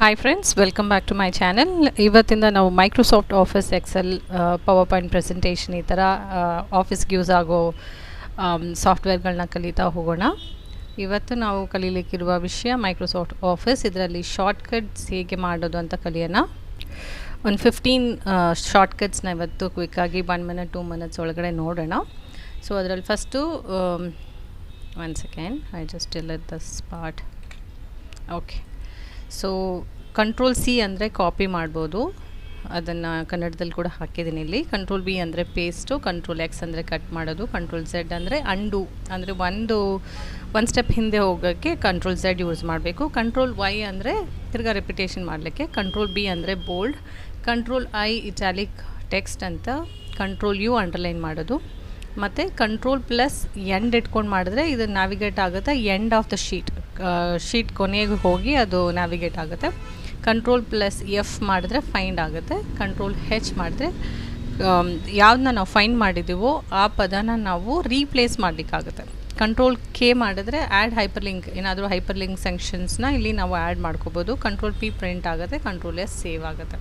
Hi friends, welcome back to my channel. ಇವತ್ತಿಂದ ನಾವು Microsoft Office Excel PowerPoint presentation ಈ ಥರ ಆಫೀಸ್ಗೆ ಯೂಸ್ ಆಗೋ ಸಾಫ್ಟ್ವೇರ್ಗಳನ್ನ ಕಲಿತಾ ಹೋಗೋಣ. ಇವತ್ತು ನಾವು ಕಲೀಲಿಕ್ಕಿರುವ ವಿಷಯ ಮೈಕ್ರೋಸಾಫ್ಟ್ ಆಫೀಸ್. ಇದರಲ್ಲಿ ಶಾರ್ಟ್ಕಟ್ಸ್ ಹೇಗೆ ಮಾಡೋದು ಅಂತ ಕಲಿಯೋಣ. ಒಂದು 15 ಶಾರ್ಟ್ಕಟ್ಸ್ನ ಇವತ್ತು ಕ್ವಿಕ್ಕಾಗಿ 1 minute 2 minutes ಒಳಗಡೆ ನೋಡೋಣ. ಸೊ ಅದರಲ್ಲಿ first 1 second, I just delete this part. Okay, so control C ಅಂದರೆ ಕಾಪಿ ಮಾಡ್ಬೋದು, ಅದನ್ನು ಕನ್ನಡದಲ್ಲಿ ಕೂಡ ಹಾಕಿದ್ದೀನಿ ಇಲ್ಲಿ. ಕಂಟ್ರೋಲ್ ಬಿ ಅಂದರೆ ಪೇಸ್ಟು, ಕಂಟ್ರೋಲ್ ಎಕ್ಸ್ ಅಂದರೆ ಕಟ್ ಮಾಡೋದು, ಕಂಟ್ರೋಲ್ ಝೆಡ್ ಅಂದರೆ ಅಂಡು ಅಂದರೆ ಒಂದು ಸ್ಟೆಪ್ ಹಿಂದೆ ಹೋಗೋಕ್ಕೆ ಕಂಟ್ರೋಲ್ ಝೆಡ್ ಯೂಸ್ ಮಾಡಬೇಕು. ಕಂಟ್ರೋಲ್ ವೈ ಅಂದರೆ ತಿರ್ಗಾ ರಿಪಿಟೇಷನ್ ಮಾಡಲಿಕ್ಕೆ, ಕಂಟ್ರೋಲ್ ಬಿ ಅಂದರೆ bold, control I italic text ಅಂತ, ಕಂಟ್ರೋಲ್ ಯು ಅಂಡರ್ಲೈನ್ ಮಾಡೋದು, ಮತ್ತು ಕಂಟ್ರೋಲ್ ಪ್ಲಸ್ ಎಂಡ್ ಇಟ್ಕೊಂಡು ಮಾಡಿದ್ರೆ ಇದು ನ್ಯಾವಿಗೇಟ್ ಆಗುತ್ತೆ ಎಂಡ್ ಆಫ್ ದ ಶೀಟ್ ಕೊನೆಗೆ ಹೋಗಿ ಅದು ನ್ಯಾವಿಗೇಟ್ ಆಗುತ್ತೆ. ಕಂಟ್ರೋಲ್ ಪ್ಲಸ್ ಎಫ್ ಮಾಡಿದ್ರೆ ಫೈಂಡ್ ಆಗುತ್ತೆ. ಕಂಟ್ರೋಲ್ ಹೆಚ್ ಮಾಡಿದ್ರೆ ಯಾವುದನ್ನ ನಾವು ಫೈಂಡ್ ಮಾಡಿದ್ದೀವೋ ಆ ಪದನ ನಾವು ರೀಪ್ಲೇಸ್ ಮಾಡಲಿಕ್ಕಾಗುತ್ತೆ. ಕಂಟ್ರೋಲ್ ಕೆ ಮಾಡಿದ್ರೆ ಆ್ಯಡ್ ಹೈಪರ್ಲಿಂಕ್, ಏನಾದರೂ ಹೈಪರ್ಲಿಂಕ್ ಸೆಕ್ಷನ್ಸ್ನ ಇಲ್ಲಿ ನಾವು ಆ್ಯಡ್ ಮಾಡ್ಕೋಬೋದು. ಕಂಟ್ರೋಲ್ ಪಿ ಪ್ರಿಂಟ್ ಆಗುತ್ತೆ, ಕಂಟ್ರೋಲ್ ಎಸ್ ಸೇವ್ ಆಗುತ್ತೆ.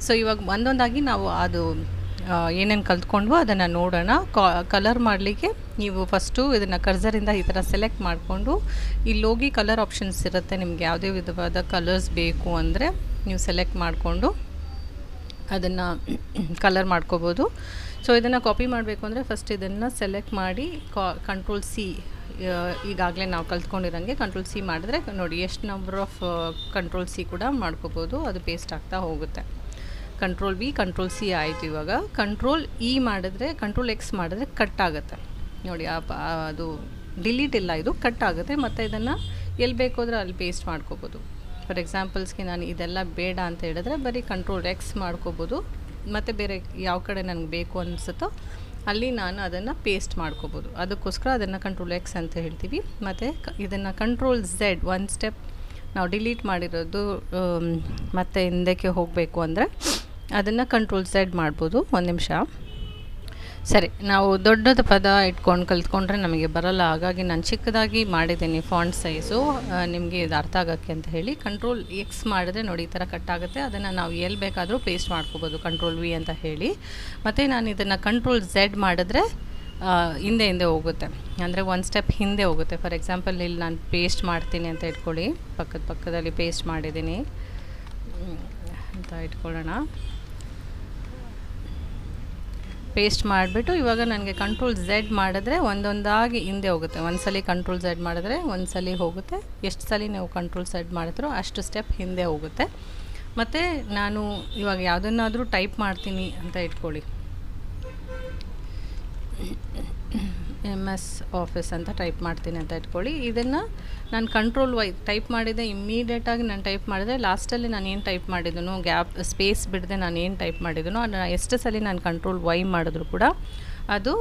ಸೊ ಇವಾಗ ಒಂದೊಂದಾಗಿ ನಾವು ಅದು ಏನೇನು ಕಲ್ತ್ಕೊಂಡ್ವೋ ಅದನ್ನು ನೋಡೋಣ. ಕಲರ್ ಮಾಡಲಿಕ್ಕೆ ನೀವು ಫಸ್ಟು ಇದನ್ನು ಕರ್ಸರಿಂದ ಈ ಥರ ಸೆಲೆಕ್ಟ್ ಮಾಡಿಕೊಂಡು ಇಲ್ಲೋಗಿ ಕಲರ್ ಆಪ್ಷನ್ಸ್ ಇರುತ್ತೆ. ನಿಮ್ಗೆ ಯಾವುದೇ ವಿಧವಾದ ಕಲರ್ಸ್ ಬೇಕು ಅಂದರೆ ನೀವು ಸೆಲೆಕ್ಟ್ ಮಾಡಿಕೊಂಡು ಅದನ್ನು ಕಲರ್ ಮಾಡ್ಕೋಬೋದು. ಸೊ ಇದನ್ನು ಕಾಪಿ ಮಾಡಬೇಕು ಅಂದರೆ ಫಸ್ಟ್ ಇದನ್ನು ಸೆಲೆಕ್ಟ್ ಮಾಡಿ ಕಂಟ್ರೋಲ್ ಸಿ, ಈಗಾಗಲೇ ನಾವು ಕಲ್ತ್ಕೊಂಡಿರೋಂಗೆ ಕಂಟ್ರೋಲ್ ಸಿ ಮಾಡಿದ್ರೆ ನೋಡಿ ಎಷ್ಟು ನಂಬರ್ ಆಫ್ ಕಂಟ್ರೋಲ್ ಸಿ ಕೂಡ ಮಾಡ್ಕೋಬೋದು, ಅದು ಪೇಸ್ಟ್ ಆಗ್ತಾ ಹೋಗುತ್ತೆ. ಕಂಟ್ರೋಲ್ ಬಿ, ಕಂಟ್ರೋಲ್ ಸಿ ಆಯಿತು. ಇವಾಗ ಕಂಟ್ರೋಲ್ ಇ ಮಾಡಿದ್ರೆ, ಕಂಟ್ರೋಲ್ ಎಕ್ಸ್ ಮಾಡಿದ್ರೆ ಕಟ್ ಆಗುತ್ತೆ ನೋಡಿ, ಅದು ಡಿಲೀಟ್ ಇಲ್ಲ, ಇದು ಕಟ್ ಆಗುತ್ತೆ. ಮತ್ತು ಇದನ್ನು ಎಲ್ಲಿ ಬೇಕಾದ್ರೆ ಅಲ್ಲಿ ಪೇಸ್ಟ್ ಮಾಡ್ಕೋಬೋದು. ಫಾರ್ ಎಕ್ಸಾಂಪಲ್ಸ್ಗೆ ನಾನು ಇದೆಲ್ಲ ಬೇಡ ಅಂತ ಹೇಳಿದ್ರೆ ಬರೀ ಕಂಟ್ರೋಲ್ ಎಕ್ಸ್ ಮಾಡ್ಕೋಬೋದು, ಮತ್ತು ಬೇರೆ ಯಾವ ಕಡೆ ನನಗೆ ಬೇಕು ಅನಿಸುತ್ತೋ ಅಲ್ಲಿ ನಾನು ಅದನ್ನು ಪೇಸ್ಟ್ ಮಾಡ್ಕೋಬೋದು. ಅದಕ್ಕೋಸ್ಕರ ಅದನ್ನು ಕಂಟ್ರೋಲ್ ಎಕ್ಸ್ ಅಂತ ಹೇಳ್ತೀವಿ. ಮತ್ತು ಇದನ್ನು ಕಂಟ್ರೋಲ್ ಝೆಡ್, ಒಂದು ಸ್ಟೆಪ್ ನಾವು ಡಿಲೀಟ್ ಮಾಡಿರೋದು ಮತ್ತು ಹಿಂದಕ್ಕೆ ಹೋಗಬೇಕು ಅಂದರೆ ಅದನ್ನು ಕಂಟ್ರೋಲ್ ಝೆಡ್ ಮಾಡ್ಬೋದು. ಒಂದು ನಿಮಿಷ. ಸರಿ, ನಾವು ದೊಡ್ಡದ ಪದ ಇಟ್ಕೊಂಡು ಕಲ್ತ್ಕೊಂಡ್ರೆ ನಮಗೆ ಬರಲ್ಲ, ಹಾಗಾಗಿ ನಾನು ಚಿಕ್ಕದಾಗಿ ಮಾಡಿದ್ದೀನಿ ಫಾಂಟ್ ಸೈಜು, ನಿಮಗೆ ಇದು ಅರ್ಥ ಆಗೋಕ್ಕೆ ಅಂತ ಹೇಳಿ. ಕಂಟ್ರೋಲ್ ಎಕ್ಸ್ ಮಾಡಿದ್ರೆ ನೋಡಿ ಈ ಥರ ಕಟ್ ಆಗುತ್ತೆ, ಅದನ್ನು ನಾವು ಎಲ್ಲಿ ಬೇಕಾದರೂ ಪೇಸ್ಟ್ ಮಾಡ್ಕೋಬೋದು ಕಂಟ್ರೋಲ್ ವಿ ಅಂತ ಹೇಳಿ. ಮತ್ತು ನಾನು ಇದನ್ನು ಕಂಟ್ರೋಲ್ ಝೆಡ್ ಮಾಡಿದ್ರೆ ಹಿಂದೆ ಹೋಗುತ್ತೆ, ಅಂದರೆ ಒಂದು ಸ್ಟೆಪ್ ಹಿಂದೆ ಹೋಗುತ್ತೆ. ಫಾರ್ ಎಕ್ಸಾಂಪಲ್ ಇಲ್ಲಿ ನಾನು ಪೇಸ್ಟ್ ಮಾಡ್ತೀನಿ ಅಂತ ಇಟ್ಕೊಳ್ಳಿ, ಪಕ್ಕದಲ್ಲಿ ಪೇಸ್ಟ್ ಮಾಡಿದ್ದೀನಿ ಅಂತ ಇಟ್ಕೊಳ್ಳೋಣ. ಪೇಸ್ಟ್ ಮಾಡಿಬಿಟ್ಟು ಇವಾಗ ನನಗೆ ಕಂಟ್ರೋಲ್ ಝೆಡ್ ಮಾಡಿದ್ರೆ ಒಂದೊಂದಾಗಿ ಹಿಂದೆ ಹೋಗುತ್ತೆ. ಒಂದು ಸಲ ಕಂಟ್ರೋಲ್ ಝೆಡ್ ಮಾಡಿದ್ರೆ ಒಂದು ಸಲ ಹೋಗುತ್ತೆ, ಎಷ್ಟು ಸಲ ನೀವು ಕಂಟ್ರೋಲ್ ಝೆಡ್ ಮಾಡಿದ್ರೋ ಅಷ್ಟು ಸ್ಟೆಪ್ ಹಿಂದೆ ಹೋಗುತ್ತೆ. ಮತ್ತು ನಾನು ಇವಾಗ ಯಾವುದನ್ನಾದರೂ ಟೈಪ್ ಮಾಡ್ತೀನಿ ಅಂತ ಇಟ್ಕೊಳ್ಳಿ, MS ಆಫೀಸ್ ಅಂತ ಟೈಪ್ ಮಾಡ್ತೀನಿ ಅಂತ ಇಟ್ಕೊಳ್ಳಿ. ಇದನ್ನು ನಾನು ಕಂಟ್ರೋಲ್ ವೈ ಟೈಪ್ ಮಾಡಿದೆ, ಇಮ್ಮಿಡಿಯೇಟಾಗಿ ನಾನು ಟೈಪ್ ಮಾಡಿದೆ, ಲಾಸ್ಟಲ್ಲಿ ನಾನು ಏನು ಟೈಪ್ ಮಾಡಿದನು, ಗ್ಯಾಪ್ ಸ್ಪೇಸ್ ಬಿಡದೆ ನಾನು ಏನು ಟೈಪ್ ಮಾಡಿದನೋ ಅದನ್ನು ಎಷ್ಟು ಸಲ ನಾನು ಕಂಟ್ರೋಲ್ ವೈ ಮಾಡಿದ್ರು ಕೂಡ ಅದು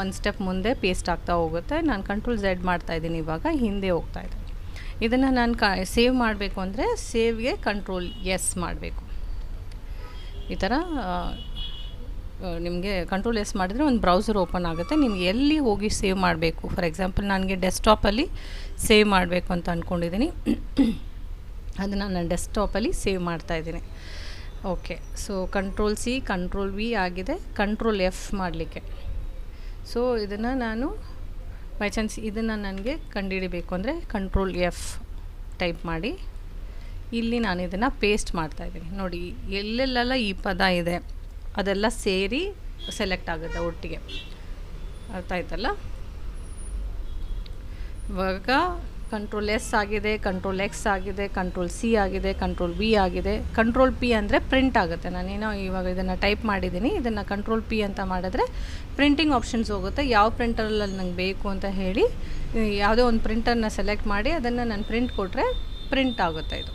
ಒಂದು ಸ್ಟೆಪ್ ಮುಂದೆ ಪೇಸ್ಟ್ ಆಗ್ತಾ ಹೋಗುತ್ತೆ. ನಾನು ಕಂಟ್ರೋಲ್ ಝೆಡ್ ಮಾಡ್ತಾಯಿದ್ದೀನಿ, ಇವಾಗ ಹಿಂದೆ ಹೋಗ್ತಾಯಿದೆ. ಇದನ್ನು ನಾನು ಸೇವ್ ಮಾಡಬೇಕು ಅಂದರೆ ಸೇವ್ಗೆ ಕಂಟ್ರೋಲ್ ಎಸ್ ಮಾಡಬೇಕು. ಈ ಥರ ನಿಮಗೆ ಕಂಟ್ರೋಲ್ ಎಸ್ ಮಾಡಿದರೆ ಒಂದು ಬ್ರೌಸರ್ ಓಪನ್ ಆಗುತ್ತೆ. ನಿಮ್ಗೆ ಎಲ್ಲಿ ಹೋಗಿ ಸೇವ್ ಮಾಡಬೇಕು, ಫಾರ್ ಎಕ್ಸಾಂಪಲ್ ನನಗೆ ಡೆಸ್ಕ್ಟಾಪಲ್ಲಿ ಸೇವ್ ಮಾಡಬೇಕು ಅಂತ ಅಂದ್ಕೊಂಡಿದ್ದೀನಿ, ಅದನ್ನು ನಾನು ಡೆಸ್ಕ್ಟಾಪಲ್ಲಿ ಸೇವ್ ಮಾಡ್ತಾಯಿದ್ದೀನಿ. Okay, so control C, control V ಆಗಿದೆ. ಕಂಟ್ರೋಲ್ ಎಫ್ ಮಾಡಲಿಕ್ಕೆ, ಸೊ ಇದನ್ನು ನಾನು ಬೈ ಚಾನ್ಸ್ ಇದನ್ನು ನನಗೆ ಕಂಡುಹಿಡಿಬೇಕು ಅಂದರೆ ಕಂಟ್ರೋಲ್ ಎಫ್ ಟೈಪ್ ಮಾಡಿ ಇಲ್ಲಿ ನಾನು ಇದನ್ನು ಪೇಸ್ಟ್ ಮಾಡ್ತಾಯಿದ್ದೀನಿ. ನೋಡಿ ಎಲ್ಲೆಲ್ಲೆಲ್ಲ ಈ ಪದ ಇದೆ ಅದೆಲ್ಲ ಸೇರಿ ಸೆಲೆಕ್ಟ್ ಆಗುತ್ತೆ ಒಟ್ಟಿಗೆ, ಅರ್ಥ ಆಯ್ತಲ್ಲ. ಇವಾಗ ಕಂಟ್ರೋಲ್ ಎಸ್ ಆಗಿದೆ, ಕಂಟ್ರೋಲ್ ಎಕ್ಸ್ ಆಗಿದೆ, ಕಂಟ್ರೋಲ್ ಸಿ ಆಗಿದೆ, ಕಂಟ್ರೋಲ್ ವಿ ಆಗಿದೆ. ಕಂಟ್ರೋಲ್ ಪಿ ಅಂದರೆ ಪ್ರಿಂಟ್ ಆಗುತ್ತೆ. ನಾನೇನೋ ಇವಾಗ ಇದನ್ನು ಟೈಪ್ ಮಾಡಿದ್ದೀನಿ, ಇದನ್ನು ಕಂಟ್ರೋಲ್ ಪಿ ಅಂತ ಮಾಡಿದ್ರೆ ಪ್ರಿಂಟಿಂಗ್ ಆಪ್ಷನ್ಸ್ ಹೋಗುತ್ತೆ. ಯಾವ ಪ್ರಿಂಟರಲ್ಲಿ ನಂಗೆ ಬೇಕು ಅಂತ ಹೇಳಿ ಯಾವುದೋ ಒಂದು ಪ್ರಿಂಟರ್ನ ಸೆಲೆಕ್ಟ್ ಮಾಡಿ ಅದನ್ನು ನಾನು ಪ್ರಿಂಟ್ ಕೊಟ್ಟರೆ ಪ್ರಿಂಟ್ ಆಗುತ್ತೆ ಇದು.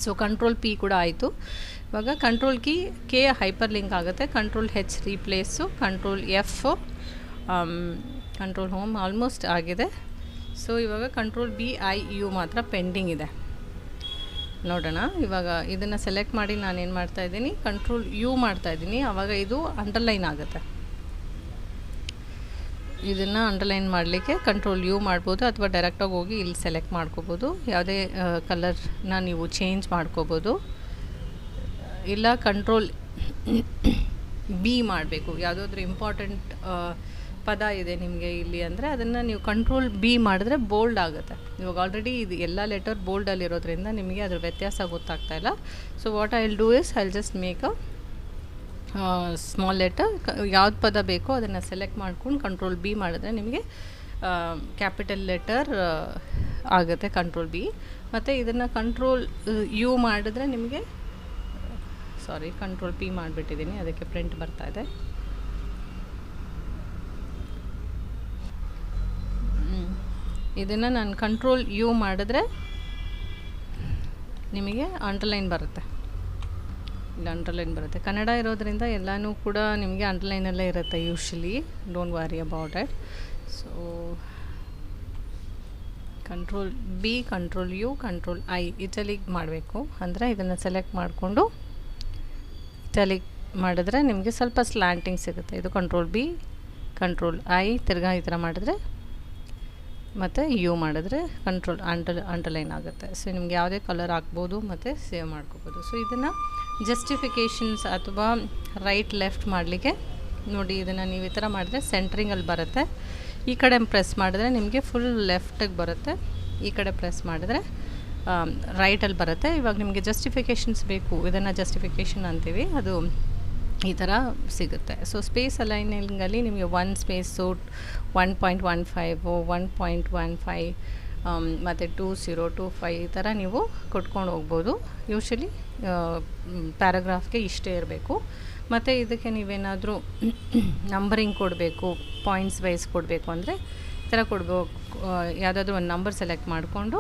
ಸೊ ಕಂಟ್ರೋಲ್ ಪಿ ಕೂಡ ಆಯಿತು. ಇವಾಗ ಕಂಟ್ರೋಲ್ ಕೆ ಹೈಪರ್ ಲಿಂಕ್ ಆಗುತ್ತೆ, control H replace, control F control home almost ಆಗಿದೆ. ಸೊ ಇವಾಗ ಕಂಟ್ರೋಲ್ ಬಿ ಐ ಯು ಮಾತ್ರ ಪೆಂಡಿಂಗ್ ಇದೆ. ನೋಡೋಣ, ಇವಾಗ ಇದನ್ನು ಸೆಲೆಕ್ಟ್ ಮಾಡಿ ನಾನೇನು ಮಾಡ್ತಾಯಿದ್ದೀನಿ, ಕಂಟ್ರೋಲ್ ಯು ಮಾಡ್ತಾಯಿದ್ದೀನಿ, ಆವಾಗ ಇದು ಅಂಡರ್ಲೈನ್ ಆಗುತ್ತೆ. ಇದನ್ನು ಅಂಡರ್ಲೈನ್ ಮಾಡಲಿಕ್ಕೆ ಕಂಟ್ರೋಲ್ ಯು ಮಾಡ್ಬೋದು ಅಥವಾ ಡೈರೆಕ್ಟಾಗಿ ಹೋಗಿ ಇಲ್ಲಿ ಸೆಲೆಕ್ಟ್ ಮಾಡ್ಕೋಬೋದು. ಯಾವುದೇ ಕಲರ್ನ ನೀವು ಚೇಂಜ್ ಮಾಡ್ಕೋಬೋದು. ಇಲ್ಲ ಕಂಟ್ರೋಲ್ ಬಿ ಮಾಡಬೇಕು, ಯಾವುದಾದ್ರೂ ಇಂಪಾರ್ಟೆಂಟ್ ಪದ ಇದೆ ನಿಮಗೆ ಇಲ್ಲಿ ಅಂದರೆ ಅದನ್ನು ನೀವು ಕಂಟ್ರೋಲ್ ಬಿ ಮಾಡಿದ್ರೆ ಬೋಲ್ಡ್ ಆಗುತ್ತೆ. ಇವಾಗ ಆಲ್ರೆಡಿ ಇದು ಎಲ್ಲ ಲೆಟರ್ ಬೋಲ್ಡಲ್ಲಿರೋದ್ರಿಂದ ನಿಮಗೆ ಅದ್ರ ವ್ಯತ್ಯಾಸ ಗೊತ್ತಾಗ್ತಾ ಇಲ್ಲ. So what I will do is I will just make a small letter. ಯಾವ್ದು ಪದ ಬೇಕೋ ಅದನ್ನು ಸೆಲೆಕ್ಟ್ ಮಾಡ್ಕೊಂಡು ಕಂಟ್ರೋಲ್ ಬಿ ಮಾಡಿದ್ರೆ ನಿಮಗೆ ಕ್ಯಾಪಿಟಲ್ ಲೆಟರ್ ಆಗುತ್ತೆ, ಕಂಟ್ರೋಲ್ ಬಿ. ಮತ್ತು ಇದನ್ನು ಕಂಟ್ರೋಲ್ ಯು ಮಾಡಿದ್ರೆ ನಿಮಗೆ ಕಂಟ್ರೋಲ್ ಪಿ ಮಾಡಿಬಿಟ್ಟಿದ್ದೀನಿ, ಅದಕ್ಕೆ ಪ್ರಿಂಟ್ ಬರ್ತಾ ಇದೆ. ಇದನ್ನು ನಾನು ಕಂಟ್ರೋಲ್ ಯು ಮಾಡಿದ್ರೆ ನಿಮಗೆ ಅಂಡರ್ಲೈನ್ ಬರುತ್ತೆ. ಇಲ್ಲ ಅಂಡರ್ಲೈನ್ ಬರುತ್ತೆ. ಕನ್ನಡ ಇರೋದ್ರಿಂದ ಎಲ್ಲನೂ ಕೂಡ ನಿಮಗೆ ಅಂಡರ್ಲೈನಲ್ಲೇ ಇರುತ್ತೆ usually. Don't worry about it. So control B, control U, control I italic ಮಾಡಬೇಕು. ಅಂದರೆ ಇದನ್ನು ಸೆಲೆಕ್ಟ್ ಮಾಡಿಕೊಂಡು ಇಟಲಿಕ್ ಮಾಡಿದ್ರೆ ನಿಮಗೆ ಸ್ವಲ್ಪ ಸ್ಲ್ಯಾಂಟಿಂಗ್ ಸಿಗುತ್ತೆ. ಇದು ಕಂಟ್ರೋಲ್ ಬಿ, ಕಂಟ್ರೋಲ್ ಐ, ತಿರ್ಗಾ ಈ ಥರ ಮಾಡಿದ್ರೆ ಮತ್ತು ಯು ಮಾಡಿದ್ರೆ ಕಂಟ್ರೋಲ್ ಅಂಡರ್ಲೈನ್ ಆಗುತ್ತೆ. ಸೊ ನಿಮ್ಗೆ ಯಾವುದೇ ಕಲರ್ ಹಾಕ್ಬೋದು ಮತ್ತು ಸೇವ್ ಮಾಡ್ಕೋಬೋದು. ಸೊ ಇದನ್ನು ಜಸ್ಟಿಫಿಕೇಷನ್ಸ್ ಅಥವಾ ರೈಟ್ ಲೆಫ್ಟ್ ಮಾಡಲಿಕ್ಕೆ ನೋಡಿ, ಇದನ್ನು ನೀವು ಈ ಥರ ಮಾಡಿದ್ರೆ ಸೆಂಟ್ರಿಂಗಲ್ಲಿ ಬರುತ್ತೆ. ಈ ಕಡೆ ಪ್ರೆಸ್ ಮಾಡಿದ್ರೆ ನಿಮಗೆ ಫುಲ್ ಲೆಫ್ಟಿಗೆ ಬರುತ್ತೆ, ಈ ಕಡೆ ಪ್ರೆಸ್ ಮಾಡಿದ್ರೆ ರೈಟಲ್ಲಿ ಬರುತ್ತೆ. ಇವಾಗ ನಿಮಗೆ ಜಸ್ಟಿಫಿಕೇಷನ್ಸ್ ಬೇಕು, ಇದನ್ನು ಜಸ್ಟಿಫಿಕೇಷನ್ ಅಂತೀವಿ, ಅದು ಈ ಥರ ಸಿಗುತ್ತೆ. ಸೊ ಸ್ಪೇಸ್ ಅಲೈನಿಂಗಲ್ಲಿ ನಿಮಗೆ 1 ಸ್ಪೇಸು 1.15 1.15 ಮತ್ತು 2025 ಈ ಥರ ನೀವು ಕೊಟ್ಕೊಂಡು ಹೋಗ್ಬೋದು. ಯೂಶ್ವಲಿ ಪ್ಯಾರಾಗ್ರಾಫ್ಗೆ ಇಷ್ಟೇ ಇರಬೇಕು. ಮತ್ತು ಇದಕ್ಕೆ ನೀವೇನಾದರೂ ನಂಬರಿಂಗ್ ಕೊಡಬೇಕು, ಪಾಯಿಂಟ್ಸ್ ವೈಸ್ ಕೊಡಬೇಕು ಅಂದರೆ ಈ ಥರ ಕೊಡಬೇಕು. ಯಾವುದಾದ್ರೂ ಒಂದು ನಂಬರ್ ಸೆಲೆಕ್ಟ್ ಮಾಡಿಕೊಂಡು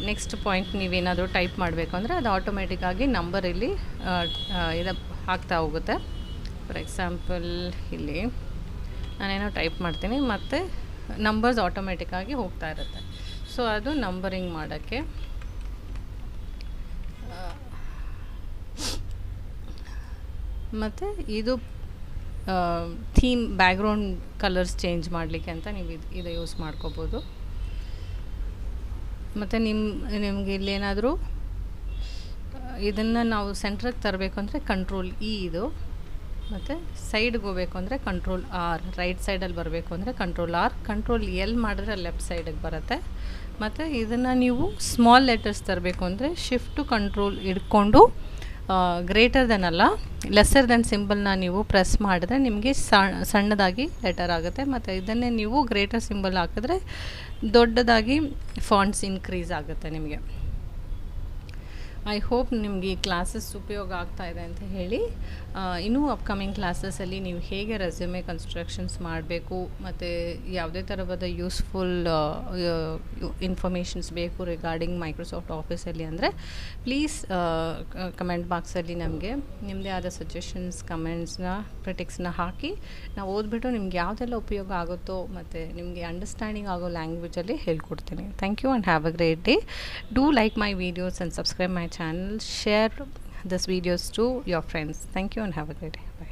ನೆಕ್ಸ್ಟ್ ಪಾಯಿಂಟ್ ನೀವೇನಾದರೂ ಟೈಪ್ ಮಾಡಬೇಕು ಅಂದರೆ ಅದು ಆಟೋಮೆಟಿಕ್ಕಾಗಿ ನಂಬರ್ ಇಲ್ಲಿ ಇದು ಆಗ್ತಾ ಹೋಗುತ್ತೆ. ಫಾರ್ ಎಕ್ಸಾಂಪಲ್ ಇಲ್ಲಿ ನಾನೇನೋ ಟೈಪ್ ಮಾಡ್ತೀನಿ ಮತ್ತು ನಂಬರ್ಸ್ ಆಟೋಮೆಟಿಕ್ಕಾಗಿ ಹೋಗ್ತಾ ಇರುತ್ತೆ. ಸೊ ಅದು ನಂಬರಿಂಗ್ ಮಾಡೋಕ್ಕೆ. ಮತ್ತು ಇದು ಥೀಮ್ ಬ್ಯಾಕ್ಗ್ರೌಂಡ್ ಕಲರ್ಸ್ ಚೇಂಜ್ ಮಾಡಲಿಕ್ಕೆ ಅಂತ ನೀವು ಇದು ಯೂಸ್ ಮಾಡ್ಕೋಬೋದು. ಮತ್ತು ನಿಮಗೆ ಇಲ್ಲೇನಾದರೂ ಇದನ್ನು ನಾವು ಸೆಂಟ್ರಿಗೆ ತರಬೇಕು ಅಂದರೆ ಕಂಟ್ರೋಲ್ ಇ ಇದು, ಮತ್ತು ಸೈಡ್ಗೆ ಹೋಗಬೇಕು ಅಂದರೆ ಕಂಟ್ರೋಲ್ ಆರ್, ರೈಟ್ ಸೈಡಲ್ಲಿ ಬರಬೇಕು ಅಂದರೆ ಕಂಟ್ರೋಲ್ ಆರ್, ಕಂಟ್ರೋಲ್ ಎಲ್ ಮಾಡಿದ್ರೆ ಲೆಫ್ಟ್ ಸೈಡಿಗೆ ಬರುತ್ತೆ. ಮತ್ತು ಇದನ್ನು ನೀವು ಸ್ಮಾಲ್ ಲೆಟರ್ಸ್ ತರಬೇಕು ಅಂದರೆ ಶಿಫ್ಟು ಕಂಟ್ರೋಲ್ ಹಿಡ್ಕೊಂಡು ಗ್ರೇಟರ್ ದೆನ್ ಅಲ್ಲ ಲೆಸ್ಸರ್ ದೆನ್ ಸಿಂಬಲ್ನ ನೀವು ಪ್ರೆಸ್ ಮಾಡಿದ್ರೆ ನಿಮಗೆ ಸಣ್ಣದಾಗಿ ಲೆಟರ್ ಆಗುತ್ತೆ. ಮತ್ತು ಇದನ್ನೇ ನೀವು ಗ್ರೇಟರ್ ಸಿಂಬಲ್ ಹಾಕಿದ್ರೆ ದೊಡ್ಡದಾಗಿ ಫಾಂಟ್ಸ್ ಇನ್ಕ್ರೀಸ್ ಆಗುತ್ತೆ ನಿಮಗೆ. ಐ ಹೋಪ್ ನಿಮಗೆ ಈ ಕ್ಲಾಸಸ್ ಉಪಯೋಗ ಆಗ್ತಾ ಇದೆ ಅಂತ ಹೇಳಿ. ಇನ್ನೂ ಅಪ್ಕಮಿಂಗ್ ಕ್ಲಾಸಸಲ್ಲಿ ನೀವು ಹೇಗೆ ರೆಸ್ಯೂಮೆ ಕನ್ಸ್ಟ್ರಕ್ಷನ್ಸ್ ಮಾಡಬೇಕು ಮತ್ತು ಯಾವುದೇ ಥರವಾದ ಯೂಸ್ಫುಲ್ ಇನ್ಫಾರ್ಮೇಷನ್ಸ್ ಬೇಕು ರಿಗಾರ್ಡಿಂಗ್ ಮೈಕ್ರೋಸಾಫ್ಟ್ ಆಫೀಸಲ್ಲಿ ಅಂದರೆ ಪ್ಲೀಸ್ ಕಮೆಂಟ್ ಬಾಕ್ಸಲ್ಲಿ ನಮಗೆ ನಿಮ್ಮದೇ ಆದ ಸಜೆಷನ್ಸ್, ಕಮೆಂಟ್ಸ್ನ, ಕ್ರಿಟಿಕ್ಸ್ನ ಹಾಕಿ ನಾವು ಓದ್ಬಿಟ್ಟು ನಿಮ್ಗೆ ಯಾವುದೆಲ್ಲ ಉಪಯೋಗ ಆಗುತ್ತೋ ಮತ್ತು ನಿಮಗೆ ಅಂಡರ್ಸ್ಟ್ಯಾಂಡಿಂಗ್ ಆಗೋ ಲ್ಯಾಂಗ್ವೇಜಲ್ಲಿ ಹೇಳ್ಕೊಡ್ತೀನಿ. Thank you and have a great day. Do like my videos and subscribe my channel. Share this videos to your friends. Thank you and have a great day. Bye.